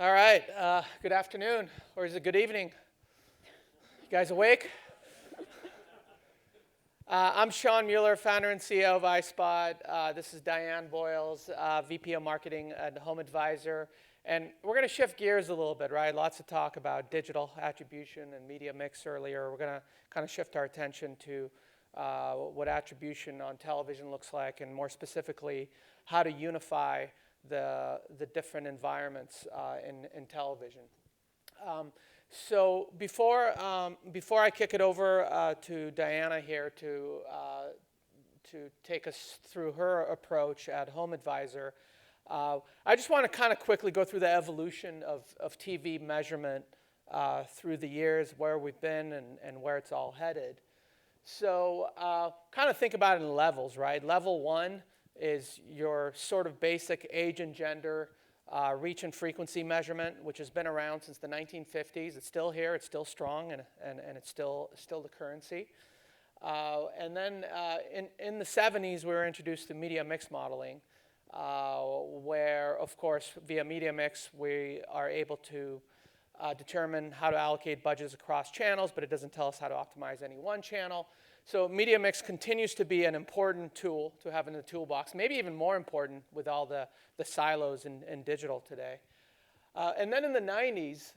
All right, good afternoon, or is it good evening? You guys awake? I'm Sean Muller, founder and CEO of iSpot. This is Diane Boyles, VP of Marketing at HomeAdvisor. And we're going to shift gears a little bit, right? Lots of talk about digital attribution and media mix earlier. We're going to kind of shift our attention to what attribution on television looks like, and more specifically, how to unify the different environments in television. So before I kick it over to Diana here to take us through her approach at HomeAdvisor, I just want to kind of quickly go through the evolution of TV measurement through the years, where we've been and where it's all headed. So kind of think about it in levels, right? Level 1 is your sort of basic age and gender reach and frequency measurement, which has been around since the 1950s. It's still here, it's still strong, and it's still the currency. And then in the 70s, we were introduced to media mix modeling, where, of course, via media mix, we are able to determine how to allocate budgets across channels, but it doesn't tell us how to optimize any one channel. So media mix continues to be an important tool to have in the toolbox, maybe even more important with all the silos in digital today. And then in the 90s,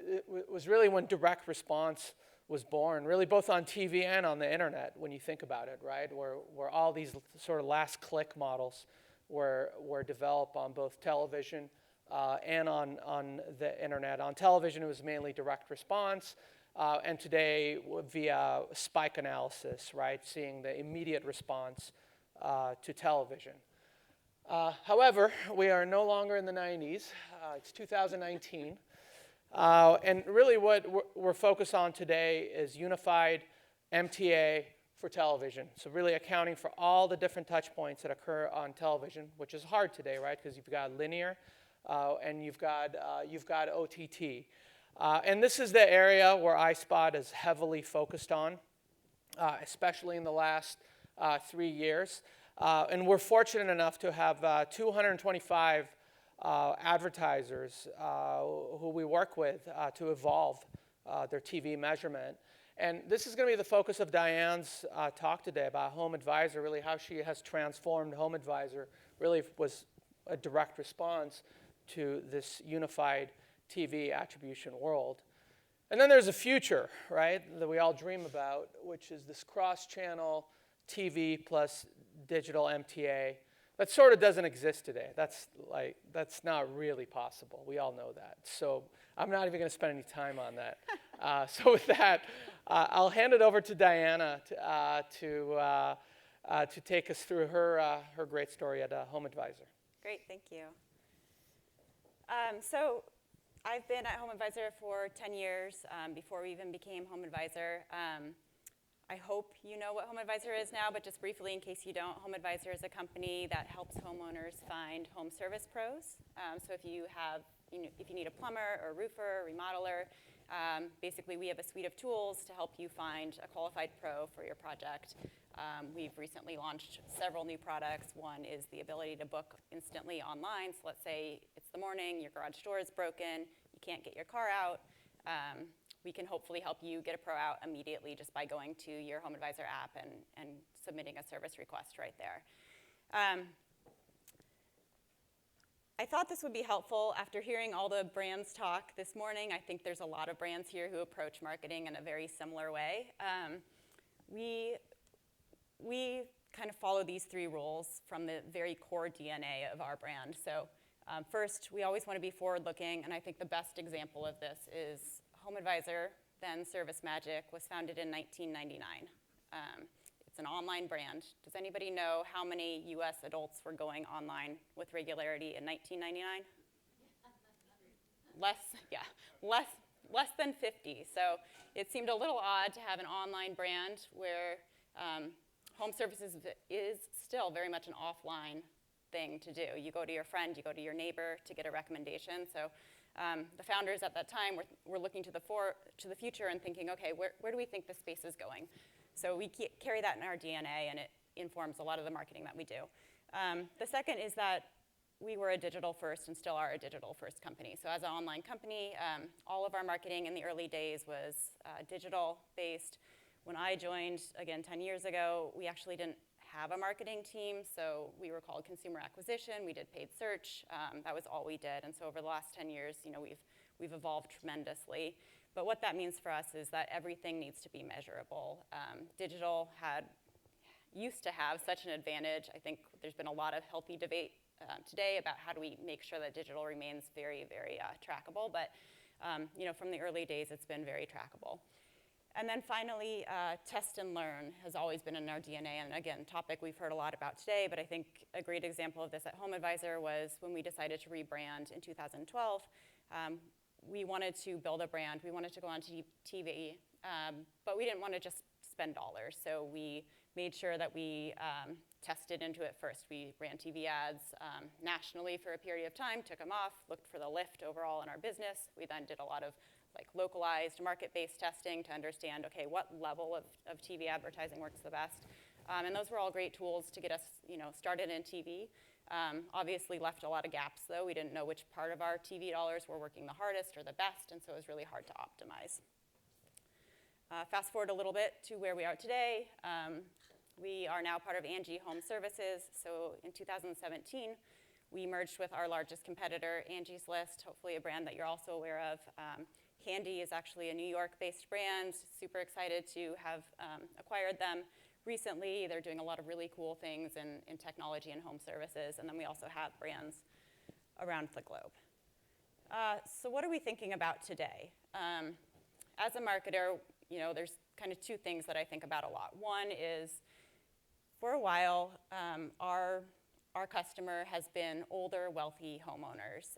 it was really when direct response was born, really both on TV and on the internet, when you think about it, right? Where all these sort of last click models were developed on both television and on the internet. On television, it was mainly direct response. And today, via spike analysis, right, seeing the immediate response to television. However, we are no longer in the 90s. It's 2019. And really what we're focused on today is unified MTA for television. So really accounting for all the different touch points that occur on television, which is hard today, right, because you've got linear and you've got OTT. And this is the area where iSpot is heavily focused on, especially in the last 3 years. And we're fortunate enough to have 225 advertisers who we work with to evolve their TV measurement. And this is going to be the focus of Diane's talk today about HomeAdvisor, really how she has transformed HomeAdvisor, really was a direct response to this unified TV attribution world. And then there's a future, right, that we all dream about, which is this cross-channel TV plus digital MTA. That sort of doesn't exist today. That's not really possible. We all know that. So I'm not even going to spend any time on that. So with that, I'll hand it over to Diana to take us through her great story at HomeAdvisor. Great, thank you. So I've been at HomeAdvisor for 10 years, before we even became HomeAdvisor. I hope you know what HomeAdvisor is now, but just briefly, in case you don't, HomeAdvisor is a company that helps homeowners find home service pros. So if you need a plumber or roofer or remodeler, basically we have a suite of tools to help you find a qualified pro for your project. We've recently launched several new products. One is the ability to book instantly online. So let's say it's the morning, your garage door is broken, you can't get your car out. We can hopefully help you get a pro out immediately just by going to your HomeAdvisor app and submitting a service request right there. I thought this would be helpful after hearing all the brands talk this morning. I think there's a lot of brands here who approach marketing in a very similar way. We kind of follow these 3 rules from the very core DNA of our brand. So first, we always want to be forward-looking, and I think the best example of this is HomeAdvisor, then ServiceMagic, was founded in 1999. It's an online brand. Does anybody know how many US adults were going online with regularity in 1999? Less than 50. So it seemed a little odd to have an online brand where home services is still very much an offline thing to do. You go to your friend, you go to your neighbor to get a recommendation. So the founders at that time were looking to the future and thinking, okay, where do we think this space is going? So we carry that in our DNA, and it informs a lot of the marketing that we do. The second is that we were a digital first and still are a digital first company. So as an online company, all of our marketing in the early days was digital based. When I joined, again, 10 years ago, we actually didn't have a marketing team, so we were called consumer acquisition. We did paid search. That was all we did. And so over the last 10 years, we've evolved tremendously. But what that means for us is that everything needs to be measurable. Digital used to have such an advantage. I think there's been a lot of healthy debate today about how do we make sure that digital remains very, very trackable. But from the early days, it's been very trackable. And then finally, test and learn has always been in our DNA. And again, topic we've heard a lot about today, but I think a great example of this at HomeAdvisor was when we decided to rebrand in 2012. We wanted to build a brand. We wanted to go on TV, but we didn't want to just spend dollars. So we made sure that we tested into it first. We ran TV ads nationally for a period of time, took them off, looked for the lift overall in our business. We then did a lot of localized market-based testing to understand, okay, what level of TV advertising works the best. And those were all great tools to get us started in TV. Obviously left a lot of gaps, though. We didn't know which part of our TV dollars were working the hardest or the best, and so it was really hard to optimize. Fast forward a little bit to where we are today. We are now part of Angie Home Services. So in 2017, we merged with our largest competitor, Angie's List, hopefully a brand that you're also aware of. Handy is actually a New York-based brand. Super excited to have acquired them recently. They're doing a lot of really cool things in technology and home services. And then we also have brands around the globe. So what are we thinking about today? As a marketer, there's kind of two things that I think about a lot. One is, for a while, our customer has been older, wealthy homeowners.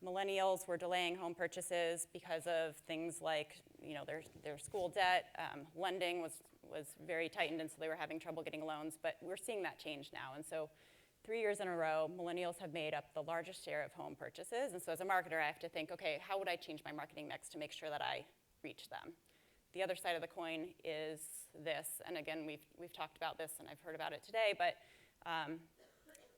Millennials were delaying home purchases because of things like their school debt. Lending was very tightened, and so they were having trouble getting loans. But we're seeing that change now. And so 3 years in a row, millennials have made up the largest share of home purchases. And so as a marketer, I have to think, okay, how would I change my marketing mix to make sure that I reach them? The other side of the coin is this. And again, we've talked about this, and I've heard about it today. But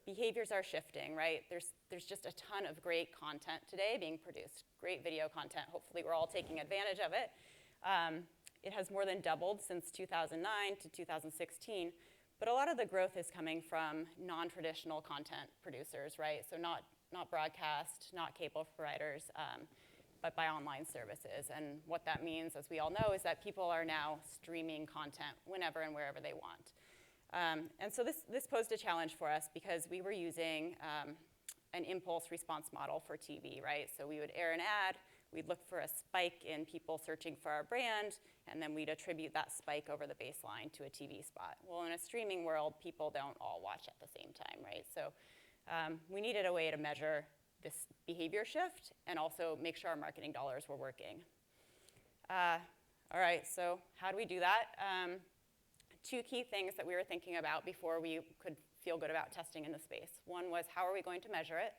behaviors are shifting, right? There's just a ton of great content today being produced, great video content. Hopefully we're all taking advantage of it. It has more than doubled since 2009 to 2016, but a lot of the growth is coming from non-traditional content producers, right? So not broadcast, not cable providers, but by online services. And what that means, as we all know, is that people are now streaming content whenever and wherever they want. And so this posed a challenge for us because we were using an impulse response model for TV, right? So we would air an ad, we'd look for a spike in people searching for our brand, and then we'd attribute that spike over the baseline to a TV spot. Well, in a streaming world, people don't all watch at the same time, right? So we needed a way to measure this behavior shift and also make sure our marketing dollars were working. All right, so how do we do that? Two key things that we were thinking about before we could feel good about testing in the space. One was, how are we going to measure it?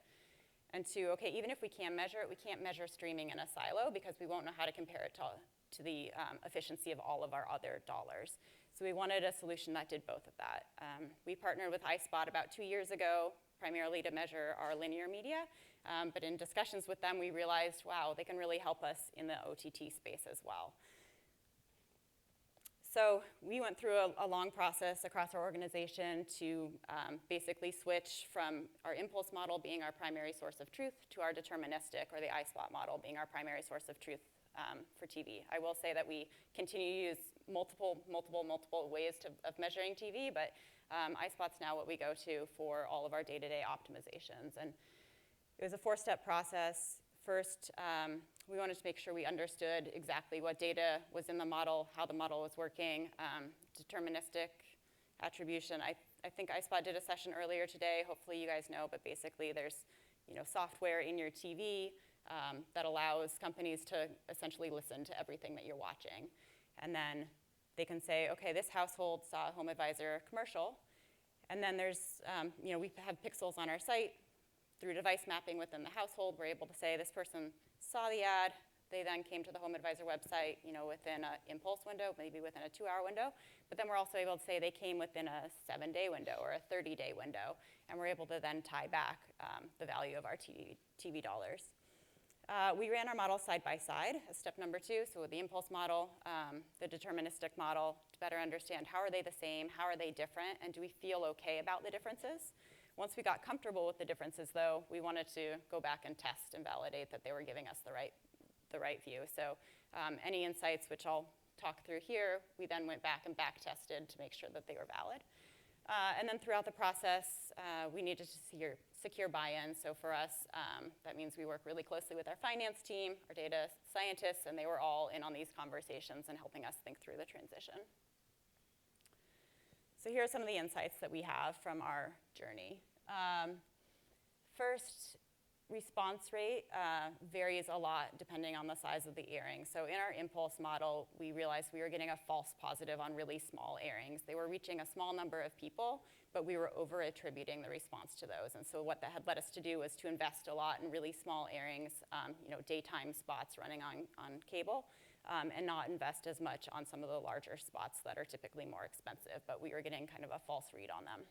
And two, okay, even if we can measure it, we can't measure streaming in a silo because we won't know how to compare it to the efficiency of all of our other dollars. So we wanted a solution that did both of that. We partnered with iSpot about 2 years ago, primarily to measure our linear media. But in discussions with them, we realized, wow, they can really help us in the OTT space as well. So we went through a long process across our organization to basically switch from our impulse model being our primary source of truth to our deterministic, or the iSpot model, being our primary source of truth for TV. I will say that we continue to use multiple ways of measuring TV, but iSpot's now what we go to for all of our day-to-day optimizations. And it was a 4-step process. First, we wanted to make sure we understood exactly what data was in the model, how the model was working, deterministic attribution. I think iSpot did a session earlier today. Hopefully you guys know, but basically there's software in your TV that allows companies to essentially listen to everything that you're watching. And then they can say, okay, this household saw a HomeAdvisor commercial. And then there's, we have pixels on our site. Through device mapping within the household, we're able to say this person saw the ad, They then came to the HomeAdvisor website, within an impulse window, maybe within a 2-hour window. But then we're also able to say they came within a 7-day window or a 30-day window, and we're able to then tie back the value of our TV dollars. We ran our models side by side as step number 2. So with the impulse model, the deterministic model, to better understand how are they the same, how are they different, and do we feel okay about the differences? Once we got comfortable with the differences, though, we wanted to go back and test and validate that they were giving us the right view. So any insights, which I'll talk through here, we then went back and back tested to make sure that they were valid. And then throughout the process, we needed to secure buy-in. So for us, that means we work really closely with our finance team, our data scientists, and they were all in on these conversations and helping us think through the transition. So here are some of the insights that we have from our journey. First, response rate varies a lot depending on the size of the earring. So in our impulse model, we realized we were getting a false positive on really small earrings. They were reaching a small number of people, but we were over-attributing the response to those. And so what that had led us to do was to invest a lot in really small earrings, daytime spots running on cable, and not invest as much on some of the larger spots that are typically more expensive, but we were getting kind of a false read on them.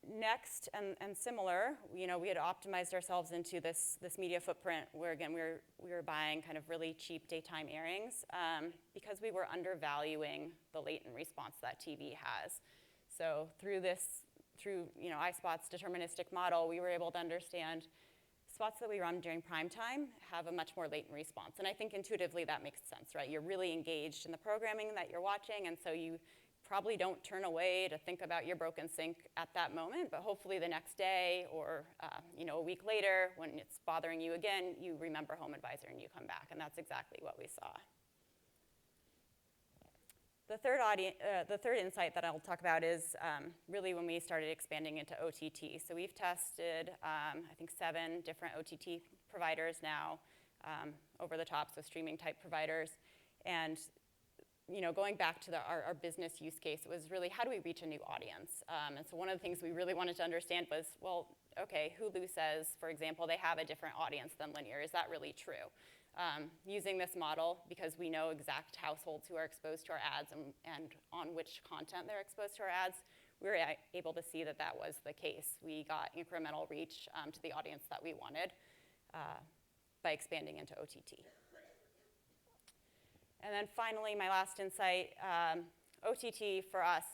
Next, and similar, we had optimized ourselves into this media footprint where, again, we were buying kind of really cheap daytime earrings because we were undervaluing the latent response that TV has. So through iSpot's deterministic model, we were able to understand spots that we run during prime time have a much more latent response. And I think intuitively that makes sense, right? You're really engaged in the programming that you're watching, and so you probably don't turn away to think about your broken sink at that moment, but hopefully the next day or a week later when it's bothering you again, you remember HomeAdvisor and you come back, and that's exactly what we saw. The third insight that I'll talk about is really when we started expanding into OTT. So we've tested, I think, 7 different OTT providers now, over the top, so streaming type providers. And going back to our business use case, it was really how do we reach a new audience? And so one of the things we really wanted to understand was, well, okay, Hulu says, for example, they have a different audience than linear. Is that really true? Using this model, because we know exact households who are exposed to our ads and on which content they're exposed to our ads, we were able to see that that was the case. We got incremental reach to the audience that we wanted by expanding into OTT. And then finally, my last insight, OTT for us,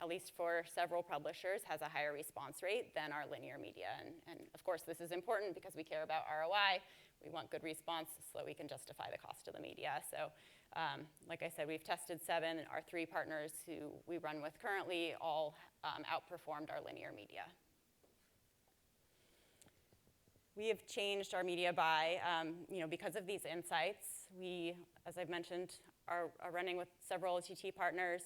at least for several publishers, has a higher response rate than our linear media. And of course, this is important because we care about ROI. We want good response so that we can justify the cost of the media. So like I said, we've tested 7. Our 3 partners who we run with currently all outperformed our linear media. We have changed our media buy because of these insights. We, as I've mentioned, are running with several OTT partners.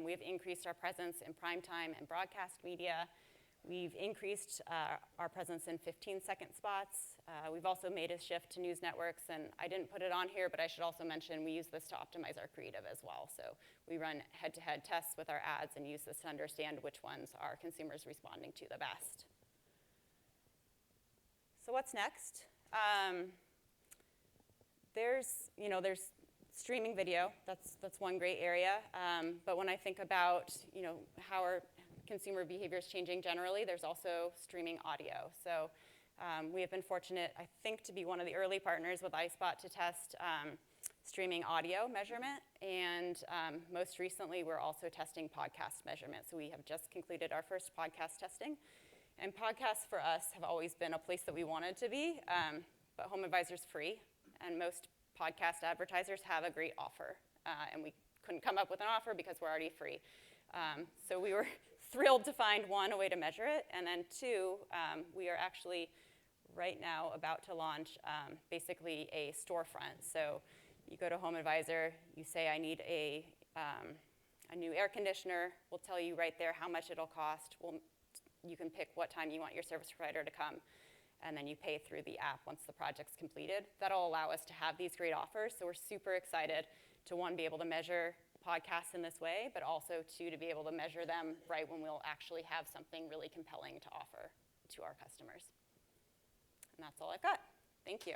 We have increased our presence in primetime and broadcast media. We've increased our presence in 15-second spots. We've also made a shift to news networks, and I didn't put it on here, but I should also mention we use this to optimize our creative as well. So we run head-to-head tests with our ads and use this to understand which ones are consumers responding to the best. So what's next? There's streaming video. That's one great area. But when I think about how our consumer behavior is changing generally, there's also streaming audio. So we have been fortunate, I think, to be one of the early partners with iSpot to test streaming audio measurement. And most recently, we're also testing podcast measurement. So we have just concluded our first podcast testing. And podcasts for us have always been a place that we wanted to be, but HomeAdvisor's free, and most podcast advertisers have a great offer. And we couldn't come up with an offer because we're already free. So we were thrilled to find, 1, a way to measure it, and then 2, we are actually right now about to launch basically a storefront. So you go to HomeAdvisor, you say, I need a new air conditioner. We'll tell you right there how much it'll cost. You can pick what time you want your service provider to come, and then you pay through the app once the project's completed. That'll allow us to have these great offers, so we're super excited to, 1, be able to measure podcasts in this way, but also 2, to be able to measure them right when we'll actually have something really compelling to offer to our customers. And that's all I've got. Thank you.